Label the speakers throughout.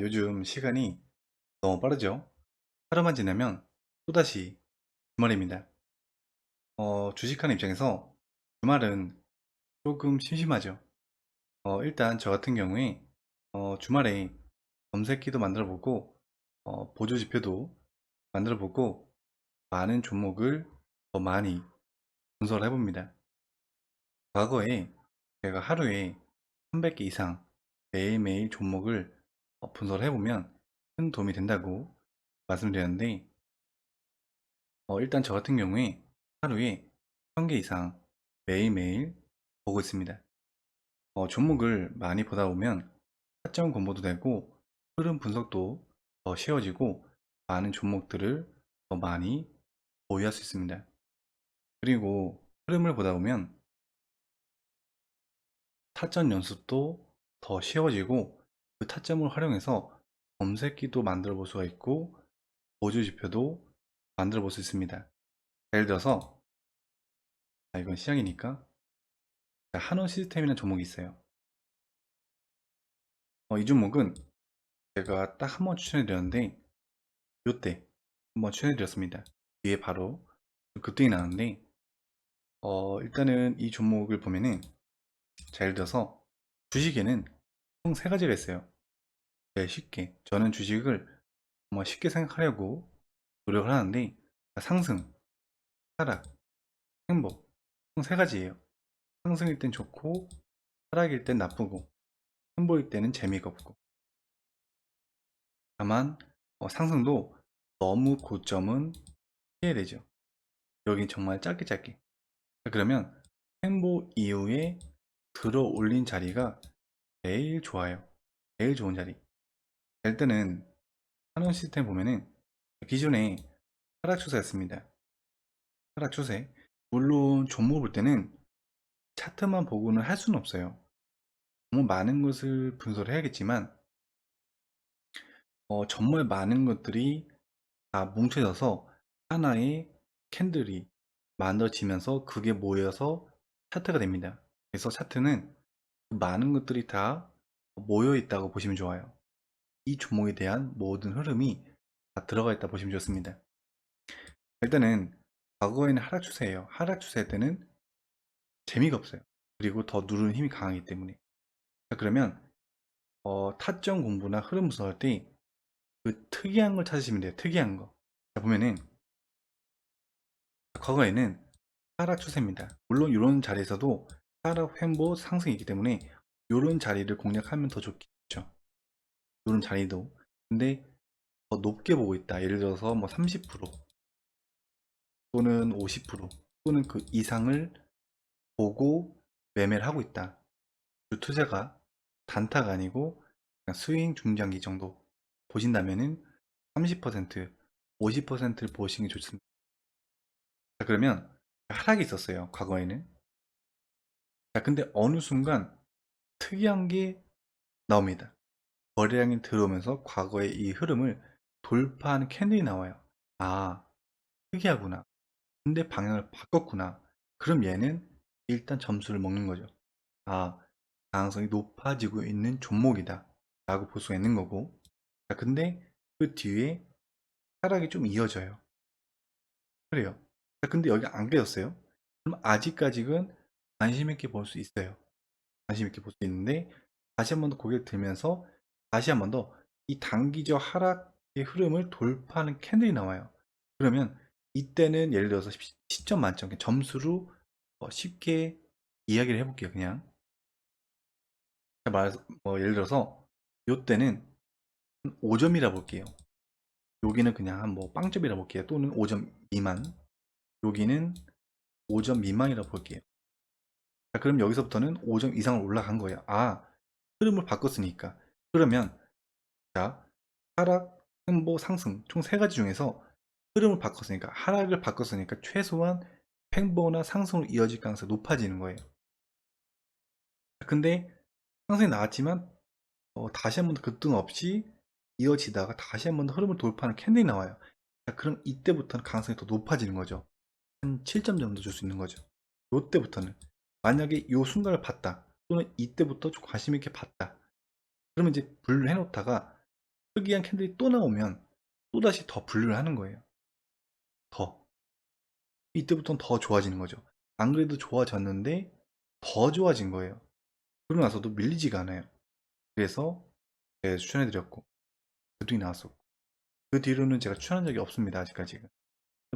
Speaker 1: 요즘 시간이 너무 빠르죠? 하루만 지나면 또다시 주말입니다. 주식하는 입장에서 주말은 조금 심심하죠. 일단 저 같은 경우에 주말에 검색기도 만들어 보고 보조 지표도 만들어 보고 많은 종목을 더 많이 분석을 해봅니다. 과거에 제가 하루에 300개 이상 매일매일 종목을 분석을 해보면 큰 도움이 된다고 말씀드렸는데 일단 저 같은 경우에 하루에 1000개 이상 매일매일 보고 있습니다. 종목을 많이 보다 보면 타점 공부도 되고 흐름 분석도 더 쉬워지고 많은 종목들을 더 많이 보유할 수 있습니다. 그리고 흐름을 보다 보면 타점 연습도 더 쉬워지고 그 타점을 활용해서 검색기도 만들어 볼 수가 있고 보조 지표도 만들어 볼 수 있습니다. 예를 들어서 이건 시작이니까 한원 시스템이라는 종목이 있어요. 이 종목은 제가 딱 한 번 추천해 드렸는데 요때 한번 추천해 드렸습니다. 뒤에 바로 급등이 나왔는데 일단은 이 종목을 보면은 자, 예를 들어서 주식에는 총 세 가지가 있어요. 쉽게 저는 주식을 정말 쉽게 생각하려고 노력을 하는데 상승, 하락, 행복 총 세 가지예요. 상승일 땐 좋고 하락일 땐 나쁘고 행복일 때는 재미가 없고 다만 상승도 너무 고점은 피해야 되죠. 여기 정말 짧게 짧게. 그러면 행보 이후에 들어 올린 자리가 제일 좋아요. 제일 좋은 자리. 될 때는 한원 시스템 보면은 기존에 하락 추세였습니다. 하락 추세. 물론 종목 볼 때는 차트만 보고는 할 수는 없어요. 너무 많은 것을 분석을 해야겠지만 정말 많은 것들이 다 뭉쳐져서 하나의 캔들이 만들어지면서 그게 모여서 차트가 됩니다. 그래서 차트는 그 많은 것들이 다 모여 있다고 보시면 좋아요. 이 종목에 대한 모든 흐름이 다 들어가 있다 보시면 좋습니다. 일단은 과거에는 하락 추세예요. 하락 추세 때는 재미가 없어요. 그리고 더 누르는 힘이 강하기 때문에. 그러면 타점 공부나 흐름 분석할 때 그 특이한 걸 찾으시면 돼요. 특이한 거. 자, 보면은 과거에는 하락 추세입니다. 물론 이런 자리에서도 하락, 횡보, 상승이 있기 때문에 이런 자리를 공략하면 더 좋겠죠. 이런 자리도. 근데 더 높게 보고 있다. 예를 들어서 뭐 30% 또는 50% 또는 그 이상을 보고 매매를 하고 있다. 그 투자가 단타가 아니고 그냥 스윙 중장기 정도 보신다면은 30%, 50%를 보시는 게 좋습니다. 자, 그러면 하락이 있었어요. 과거에는. 자, 근데 어느 순간 특이한 게 나옵니다. 거래량이 들어오면서 과거의 이 흐름을 돌파하는 캔들이 나와요. 아, 특이하구나. 근데 방향을 바꿨구나. 그럼 얘는 일단 점수를 먹는 거죠. 아, 가능성이 높아지고 있는 종목이다. 라고 볼 수가 있는 거고. 자, 근데 그 뒤에 하락이 좀 이어져요. 그래요. 자, 근데 여기 안 깨졌어요. 그럼 아직까지는 관심 있게 볼 수 있어요. 관심 있게 볼 수 있는데 다시 한 번 더 고개를 들면서 다시 한 번 더 이 단기적 하락의 흐름을 돌파하는 캔들이 나와요. 그러면 이때는 예를 들어서 10점 만점 점수로 쉽게 이야기를 해볼게요. 그냥 예를 들어서 이때는 5점이라 볼게요. 여기는 그냥 한 뭐 빵점이라 볼게요. 또는 5점 미만. 여기는 5점 미만이라 볼게요. 자, 그럼 여기서부터는 5점 이상으로 올라간 거예요. 아, 흐름을 바꿨으니까. 그러면 자, 하락, 횡보, 상승 총 세 가지 중에서 흐름을 바꿨으니까 하락을 바꿨으니까 최소한 횡보나 상승으로 이어질 가능성이 높아지는 거예요. 근데 상승이 나왔지만 다시 한 번 더 급등 없이 이어지다가 다시 한 번 더 흐름을 돌파하는 캔들이 나와요. 자, 그럼 이때부터는 가능성이 더 높아지는 거죠. 한 7점 정도 줄 수 있는 거죠. 이때부터는 만약에 이 순간을 봤다 또는 이때부터 좀 관심 있게 봤다 그러면 이제 분류를 해놓다가 특이한 캔들이 또 나오면 또다시 더 분류를 하는 거예요. 더. 이때부터는 더 좋아지는 거죠. 안 그래도 좋아졌는데 더 좋아진 거예요. 그러고 나서도 밀리지가 않아요. 그래서 제가 추천해 드렸고 그뒤 나왔었고 그 뒤로는 제가 추천한 적이 없습니다. 아직까지는.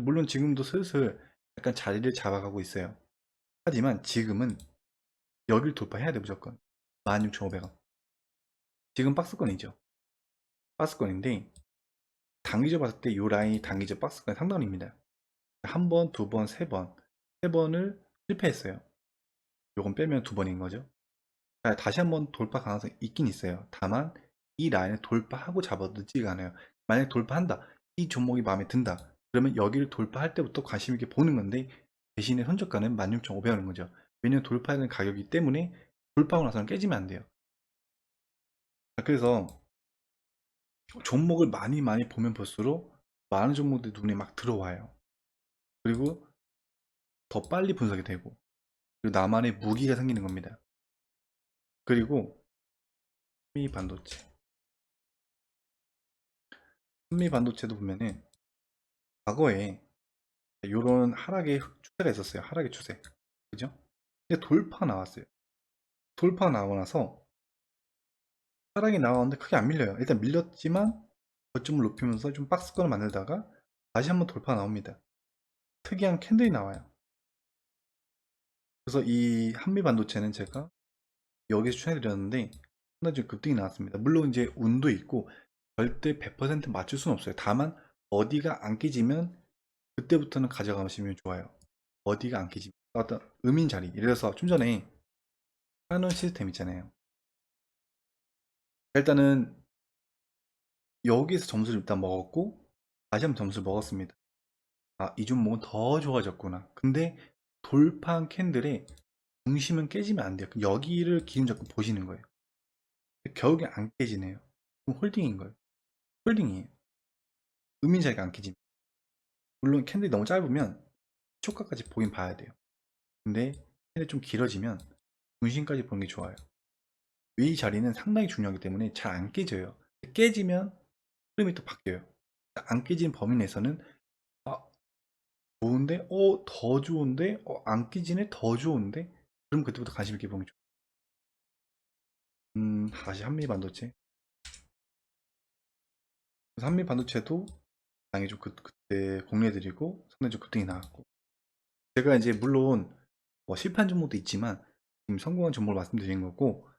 Speaker 1: 물론 지금도 슬슬 약간 자리를 잡아가고 있어요. 하지만 지금은 여길 돌파해야 돼 무조건. 16,500원. 지금 박스권이죠. 박스권인데 단기적 봤을 때 이 라인이 단기적 박스권 상단입니다. 한 번, 두 번, 세 번, 세 번을 실패했어요. 요건 빼면 두 번인 거죠. 다시 한번 돌파 가능성이 있긴 있어요. 다만 이 라인을 돌파하고 잡아도 늦지가 않아요. 만약 돌파한다. 이 종목이 마음에 든다. 그러면 여기를 돌파할 때부터 관심 있게 보는 건데 대신에 현저가는 16,500원인 거죠. 왜냐면 돌파해야 되는 가격이기 때문에 돌파하고 나서는 깨지면 안 돼요. 그래서 종목을 많이 보면 볼수록 많은 종목들이 눈에 막 들어와요. 그리고 더 빨리 분석이 되고 그리고 나만의 무기가 생기는 겁니다. 그리고 한미 반도체. 한미 반도체도 보면은 과거에 이런 하락의 추세가 있었어요. 하락의 추세. 그죠? 근데 돌파가 나왔어요. 돌파가 나오고 나서 하락이 나왔는데 크게 안 밀려요. 일단 밀렸지만 거점을 높이면서 좀 박스권을 만들다가 다시 한번 돌파가 나옵니다. 특이한 캔들이 나와요. 그래서 이 한미 반도체는 제가 여기서 추천해드렸는데 상당히 좀 급등이 나왔습니다. 물론 이제 운도 있고 절대 100% 맞출 수는 없어요. 다만 어디가 안 깨지면 그때부터는 가져가시면 좋아요. 어디가 안 깨지면 어떤 음인 자리. 예를 들어서 좀 전에 하는 시스템 있잖아요. 일단은 여기서 점수를 일단 먹었고 다시 한번 점수를 먹었습니다. 아, 이 종목은 더 좋아졌구나. 근데 돌파한 캔들의 중심은 깨지면 안 돼요. 여기를 기준 잡고 보시는 거예요. 결국에 안 깨지네요. 그럼 홀딩인 거예요. 홀딩이에요. 음인 자리가 안 깨집니다. 물론 캔들이 너무 짧으면 초가까지 보긴 봐야 돼요. 근데 캔들이 좀 길어지면 중심까지 보는 게 좋아요. 이 자리는 상당히 중요하기 때문에 잘 안 깨져요. 깨지면 흐름이 또 바뀌어요. 안 깨진 범위 내에서는 아, 좋은데? 더 좋은데? 안 깨지네? 더 좋은데? 그럼 그때부터 관심 있게 보면 좋아요. 다시 한미 반도체. 그래서 한미 반도체도 당연히 좀 그때 공유해드리고 상당히 좀 급등이 나왔고. 제가 이제 물론 실패한 종목도 있지만 지금 성공한 종목을 말씀드린 거고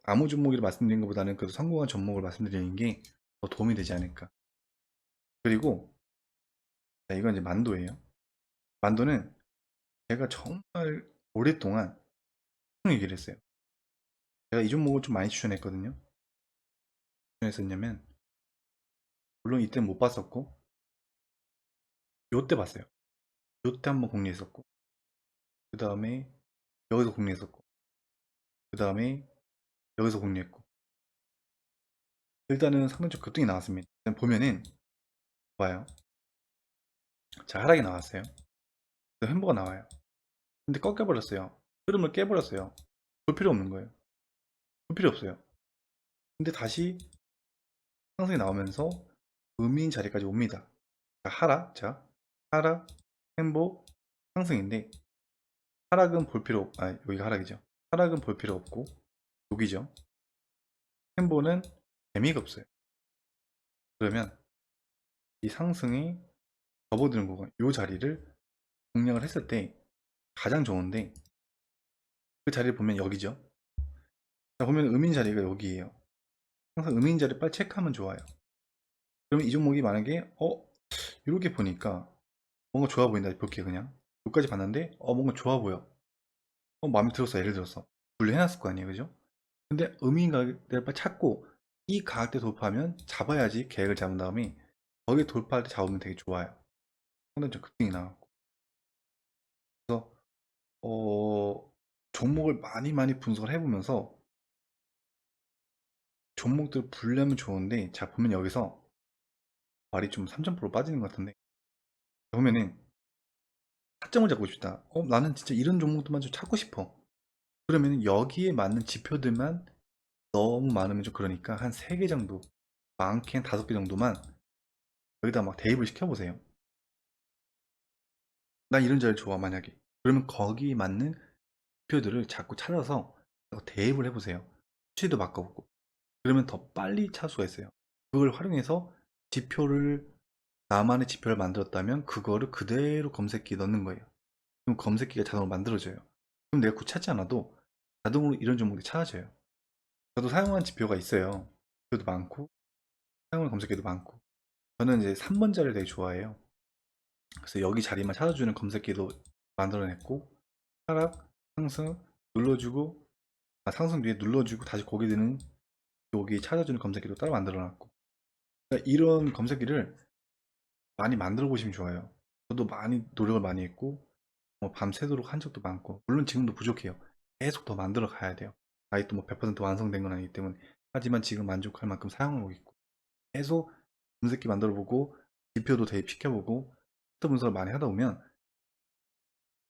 Speaker 1: 아무 종목을 말씀드린 것보다는 그래도 성공한 종목을 말씀드리는 게 더 도움이 되지 않을까. 그리고 이건 이제 만도예요. 만도는 제가 정말 오랫동안 계속 얘기를 했어요. 제가 이 종목을 좀 많이 추천했거든요. 추천했었냐면 물론 이때 못 봤었고 요때 봤어요. 요때 한번 공략했었고 그 다음에 여기서 공략했었고 그 다음에 여기서 공략했고 일단은 상당히 급등이 나왔습니다. 일단 보면은 봐요. 자, 하락이 나왔어요. 햄버거 나와요. 근데 꺾여버렸어요. 흐름을 깨버렸어요. 볼 필요 없는 거예요. 볼 필요 없어요. 근데 다시 상승이 나오면서 음인 자리까지 옵니다. 자, 하락, 자, 하락, 햄버, 상승인데 하락은 볼 필요 없, 여기가 하락이죠. 하락은 볼 필요 없고 여기죠. 햄버는 재미가 없어요. 그러면 이 상승이 접어드는 구간, 이 자리를 공략을 했을 때 가장 좋은데 그 자리를 보면 여기죠. 자, 보면 음인 자리가 여기에요. 항상 음인 자리 빨리 체크하면 좋아요. 그러면 이 종목이 만약에 이렇게 보니까 뭔가 좋아 보인다 볼게 그냥 여기까지 봤는데 뭔가 좋아 보여. 마음에 들었어. 예를 들어서 분류해놨을 거 아니에요, 그죠? 근데 음인 가격대를 빨리 찾고 이 가격대 돌파하면 잡아야지 계획을 잡은 다음에 거기에 돌파할 때 잡으면 되게 좋아요. 상당히 좀 급등이 나왔고 그래서 종목을 많이 분석을 해보면서 종목들 분류하면 좋은데 자 보면 여기서 말이 좀 3000% 빠지는 것 같은데 보면은 타점을 잡고 싶다. 나는 진짜 이런 종목들만 좀 찾고 싶어. 그러면 여기에 맞는 지표들만 너무 많으면 좀 그러니까 한 3개 정도 많게 5개 정도만 여기다 막 대입을 시켜보세요. 나 이런 자리 좋아 만약에. 그러면 거기 맞는 지표들을 자꾸 찾아서 대입을 해보세요. 수치도 바꿔보고. 그러면 더 빨리 찾을 수가 있어요. 그걸 활용해서 지표를 나만의 지표를 만들었다면 그거를 그대로 검색기에 넣는 거예요. 그럼 검색기가 자동으로 만들어져요. 그럼 내가 굳이 찾지 않아도 자동으로 이런 종목이 찾아져요. 저도 사용한 지표가 있어요. 지표도 많고 사용한 검색기도 많고. 저는 이제 3번 자리를 되게 좋아해요. 그래서 여기 자리만 찾아주는 검색기도 만들어냈고, 하락, 상승 눌러주고, 상승 뒤에 눌러주고 다시 고개 드는 여기 찾아주는 검색기도 따로 만들어놨고. 그러니까 이런 검색기를 많이 만들어 보시면 좋아요. 저도 많이 노력을 많이 했고 뭐 밤새도록 한 적도 많고, 물론 지금도 부족해요. 계속 더 만들어 가야 돼요. 아직도 뭐 100% 완성된 건 아니기 때문에. 하지만 지금 만족할 만큼 사용하고 있고, 계속 검색기 만들어 보고 지표도 대입시켜 보고 또 분석을 많이 하다 보면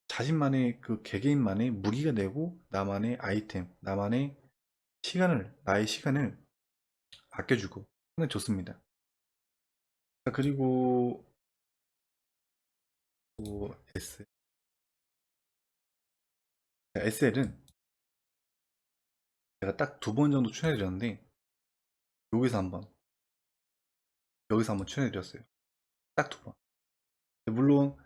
Speaker 1: 자신만의 그 개개인만의 무기가 되고, 나만의 아이템, 나의 시간을 아껴주고 하는 게 좋습니다. 그리고 또 SL은 제가 딱 2번 정도 추천해드렸는데, 여기서 한번 추천해드렸어요. 딱 2번. 물론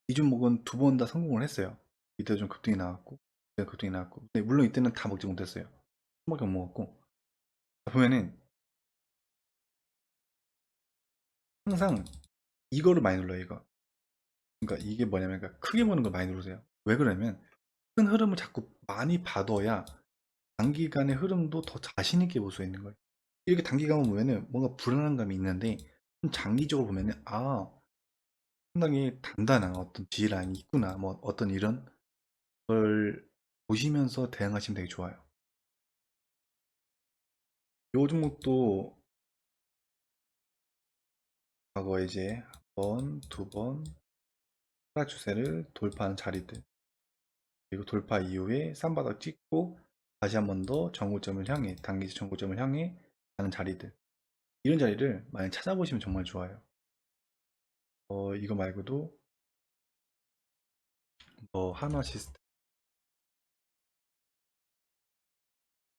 Speaker 1: 이 종목은 2번 다 성공을 했어요. 이때 좀 급등이 나왔고, 이때 급등이 나왔고. 근데 물론 이때는 다 먹지 못했어요. 한 번밖에 못 먹었고. 보면은 항상 이거를 많이 눌러요. 이거. 그러니까 이게 뭐냐면, 그러니까 크게 보는 걸 많이 누르세요. 왜 그러냐면 큰 흐름을 자꾸 많이 봐둬야 단기간의 흐름도 더 자신 있게 볼 수 있는 거예요. 이렇게 단기간 보면은 뭔가 불안한 감이 있는데, 좀 장기적으로 보면은 상당히 단단한 어떤 지라인이 있구나, 뭐 어떤 이런 걸 보시면서 대응하시면 되게 좋아요. 요 종목도 과거에 이제 한 번, 2번 하락 추세를 돌파하는 자리들, 그리고 돌파 이후에 쌈바닥 찍고 다시 한 번 더 정고점을 향해, 단기적 정고점을 향해 가는 자리들, 이런 자리를 많이 찾아보시면 정말 좋아요. 이거 말고도 하나 시스템,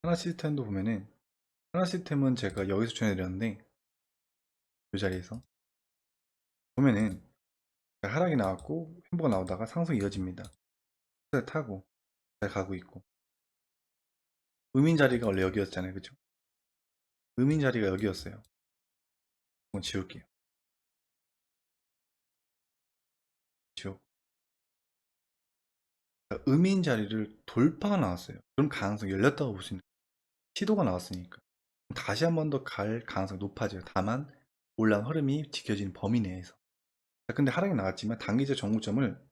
Speaker 1: 하나 시스템도 보면은, 하나 시스템은 제가 여기서 추천해드렸는데, 이 자리에서 보면은 하락이 나왔고 횡보가 나오다가 상승이 이어집니다. 추세 타고 잘 가고 있고, 음인 자리가 원래 여기였잖아요, 그죠? 음인 자리가 여기였어요. 이건 지울게요. 지우고, 음인 자리를 돌파가 나왔어요. 그럼 가능성이 열렸다고 볼 수 있는, 시도가 나왔으니까 다시 한 번 더 갈 가능성이 높아져요. 다만 올라온 흐름이 지켜지는 범위 내에서. 근데 하락이 나왔지만 단기적 정고점을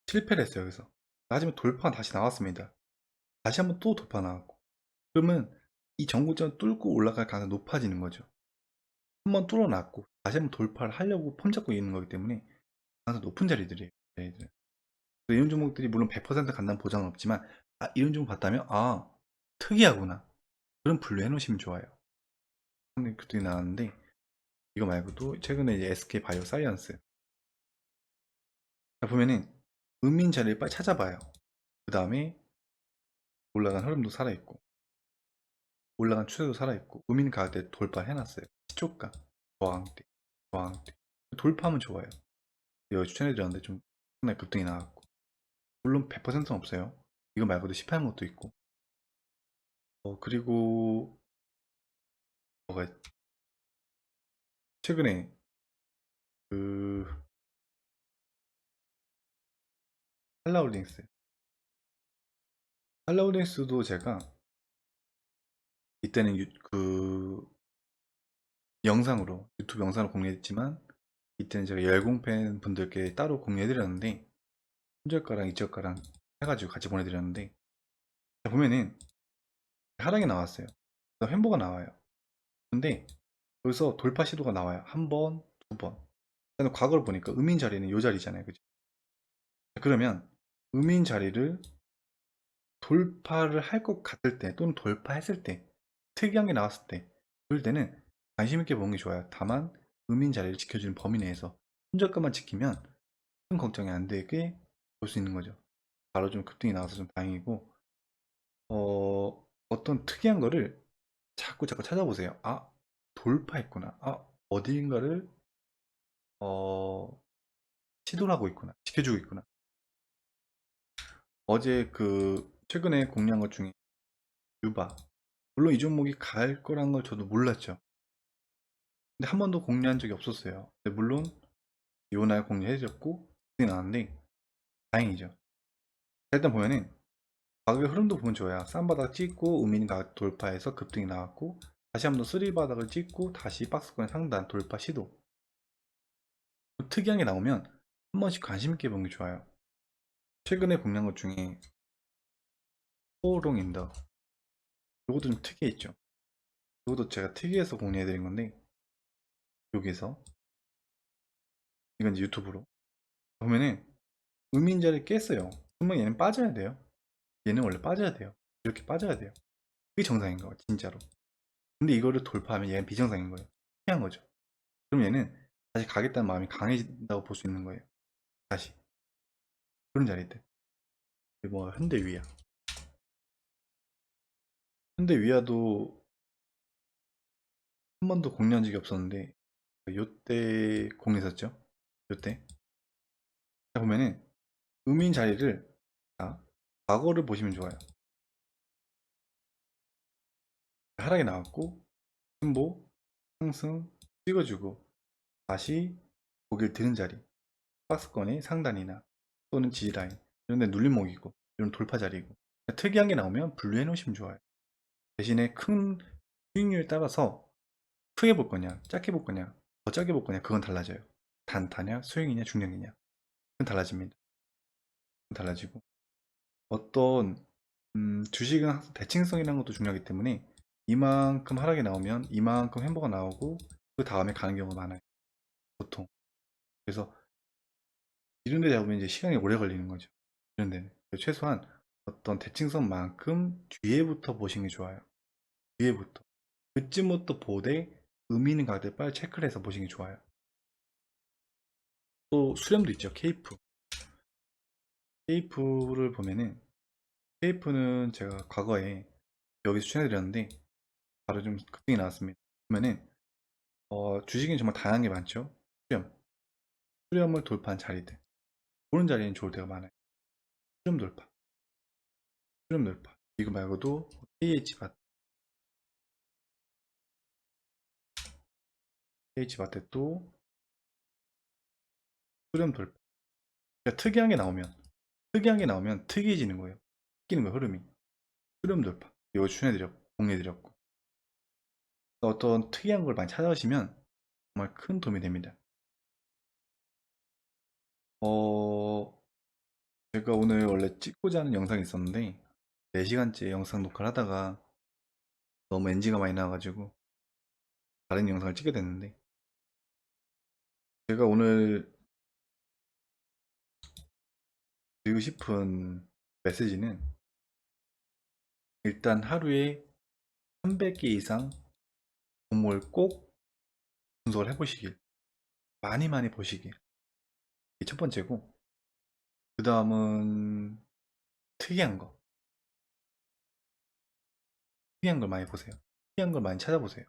Speaker 1: 실패를 했어요. 여기서. 하지만 돌파가 다시 나왔습니다. 다시 한번 또 돌파 나왔고, 그러면 이 정고점을 뚫고 올라갈 가능성이 높아지는 거죠. 한번 뚫어놨고 다시 한번 돌파를 하려고 폼 잡고 있는 거기 때문에 가능성이 높은 자리들이에요. 자리들. 이런 종목들이 물론 100% 간다는 보장은 없지만, 이런 종목 봤다면 특이하구나, 그럼 분류해 놓으시면 좋아요. 상당히 그쪽이 나왔는데, 이거 말고도 최근에 이제 SK 바이오 사이언스 보면은 음인 자리를 빨리 찾아봐요. 그 다음에 올라간 흐름도 살아있고 올라간 추세도 살아있고 음인 가격대 돌파해놨어요. 시초가 저항대, 저항대 돌파하면 좋아요. 여기 추천해드렸는데 좀 상당히 급등이 나왔고, 물론 100%는 없어요. 이거 말고도 18한 것도 있고. 그리고 뭐가 최근에 그 한라홀딩스, 한라홀딩스도 제가 이때는 영상으로, 유튜브 영상으로 공개했지만, 이때는 제가 열공팬 분들께 따로 공개해드렸는데, 1절가랑 2절가랑 해가지고 같이 보내드렸는데, 보면은 하락이 나왔어요. 횡보가 나와요. 근데 여기서 돌파 시도가 나와요. 한 번, 2번. 과거를 보니까 음인 자리는 이 자리잖아요, 그죠? 그러면 음인 자리를 돌파를 할 것 같을 때, 또는 돌파했을 때 특이한 게 나왔을 때 그럴 때는 관심 있게 보는 게 좋아요. 다만 음인 자리를 지켜주는 범위 내에서 손절가만 지키면 큰 걱정이 안 되게 볼 수 있는 거죠. 바로 좀 급등이 나와서 좀 다행이고 어떤 특이한 거를 자꾸 찾아보세요. 아, 돌파했구나. 아, 어디인가를 어, 시도를 하고 있구나. 지켜주고 있구나. 어제 그 최근에 공략한 것 중에 유바. 물론 이 종목이 갈 거란 걸 저도 몰랐죠. 근데 한 번도 공략한 적이 없었어요. 근데 물론 이날 공략해줬고 그게 나왔는데 다행이죠. 일단 보면은 가격의 흐름도 보면 좋아요. 싼 바닥 찍고 우민 가격 돌파해서 급등이 나왔고 다시 한번 쓰리 바닥을 찍고 다시 박스권 상단 돌파 시도. 특이한 게 나오면 한 번씩 관심 있게 보는 게 좋아요. 최근에 공략한 것 중에 포롱인더 이것도 좀 특이했죠. 이것도 제가 특이해서 공략해드린 건데 여기서 이건 이제 유튜브로 보면은 음인자를 깼어요. 그러면 얘는 빠져야 돼요. 얘는 원래 빠져야 돼요. 이렇게 빠져야 돼요. 그게 정상인 거예요, 진짜로. 근데 이거를 돌파하면 얘는 비정상인 거예요. 피한 거죠. 그럼 얘는 다시 가겠다는 마음이 강해진다고 볼 수 있는 거예요. 다시. 그런 자리들. 뭐, 현대위아. 현대위아도 한 번도 공략한 적이 없었는데, 요때 공했었죠. 요때. 자, 보면은, 음인 자리를, 자, 과거를 보시면 좋아요. 하락이 나왔고, 횡보, 상승, 찍어주고, 다시 고개를 드는 자리. 박스권의 상단이나 또는 지지라인 이런 데 눌림목이고 이런 돌파 자리고 특이한 게 나오면 분류해 놓으시면 좋아요. 대신에 큰 수익률에 따라서 크게 볼 거냐 작게 볼 거냐 더 작게 볼 거냐 그건 달라져요. 단타냐 수익이냐 중량이냐 그건 달라집니다. 달라지고 어떤 주식은 항상 대칭성이라는 것도 중요하기 때문에 이만큼 하락이 나오면 이만큼 횡보가 나오고 그 다음에 가는 경우가 많아요. 보통. 그래서 이런 데 잡으면 이제 시간이 오래 걸리는 거죠. 이런 데는. 최소한 어떤 대칭선만큼 뒤에부터 보시는 게 좋아요. 뒤에부터. 그쯤부터 보되 의미 있는 가격대 빨리 체크를 해서 보시는 게 좋아요. 또 수렴도 있죠. 케이프. 케이프를 보면은 케이프는 제가 과거에 여기서 추천해드렸는데 바로 좀 급등이 나왔습니다. 보면은 주식은 정말 다양한 게 많죠. 수렴. 수렴을 돌파한 자리들. 그런 자리는 좋을 때가 많아요. 수렴 돌파. 수렴 돌파. 이거 말고도 KH바트. KH바트 또 수렴 돌파. 그러니까 특이한 게 나오면 특이해지는 거예요. 바뀌는 거예요, 흐름이. 수렴 돌파. 이거 추천해드렸고, 공유해드렸고. 어떤 특이한 걸 많이 찾아오시면 정말 큰 도움이 됩니다. 어, 제가 오늘 원래 찍고자 하는 영상이 있었는데, 4시간째 영상 녹화를 하다가 너무 NG가 많이 나와가지고 다른 영상을 찍게 됐는데, 제가 오늘 드리고 싶은 메시지는 일단 하루에 300개 이상 종목을 꼭 분석을 해보시길. 많이 많이 보시길. 이게 첫 번째고, 그 다음은 특이한 거. 특이한 걸 많이 보세요. 특이한 걸 많이 찾아보세요.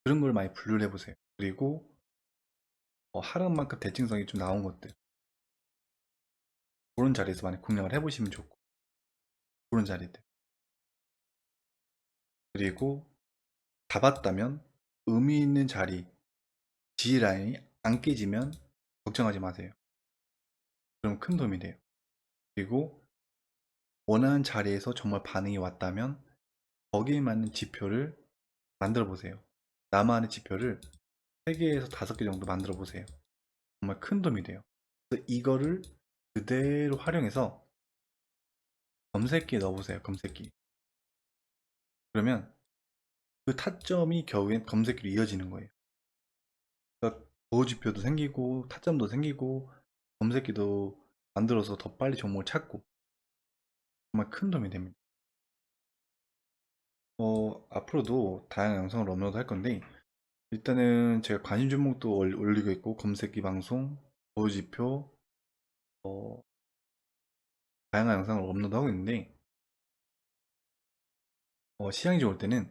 Speaker 1: 그런 걸 많이 분류를 해보세요. 그리고 하락만큼 대칭성이 좀 나온 것들. 그런 자리에서 많이 공략을 해보시면 좋고. 그런 자리들. 그리고 잡았다면 의미 있는 자리, G라인이 안 깨지면 걱정하지 마세요. 그럼 큰 도움이 돼요. 그리고 원하는 자리에서 정말 반응이 왔다면 거기에 맞는 지표를 만들어 보세요. 나만의 지표를 3개에서 5개 정도 만들어 보세요. 정말 큰 도움이 돼요. 그래서 이거를 그대로 활용해서 검색기에 넣어보세요. 검색기. 그러면 그 타점이 결국엔 검색기로 이어지는 거예요. 그러니까 보호 지표도 생기고 타점도 생기고 검색기도 만들어서 더 빨리 종목을 찾고 정말 큰 도움이 됩니다. 앞으로도 다양한 영상을 업로드 할 건데, 일단은 제가 관심 종목도 올리고 있고, 검색기 방송, 보유지표, 어, 다양한 영상을 업로드하고 있는데, 시장이 좋을 때는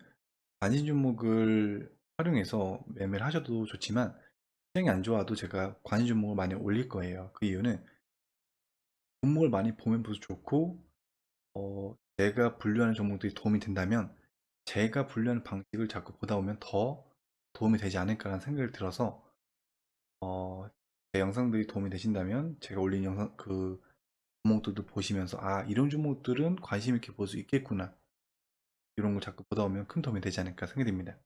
Speaker 1: 관심 종목을 활용해서 매매를 하셔도 좋지만, 시장이 안 좋아도 제가 관심 종목을 많이 올릴 거예요. 그 이유는 종목을 많이 보면 볼수록 좋고, 제가 분류하는 종목들이 도움이 된다면 제가 분류하는 방식을 자꾸 보다 보면 더 도움이 되지 않을까라는 생각이 들어서, 제 영상들이 도움이 되신다면 제가 올린 영상 그 종목들도 보시면서 아, 이런 종목들은 관심 있게 볼 수 있겠구나, 이런 걸 자꾸 보다 보면 큰 도움이 되지 않을까 생각이 듭니다.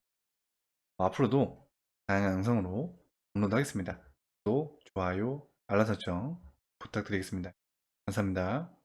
Speaker 1: 앞으로도 다양한 영상으로 업로드 하겠습니다. 또 좋아요, 알람 설정 부탁드리겠습니다. 감사합니다.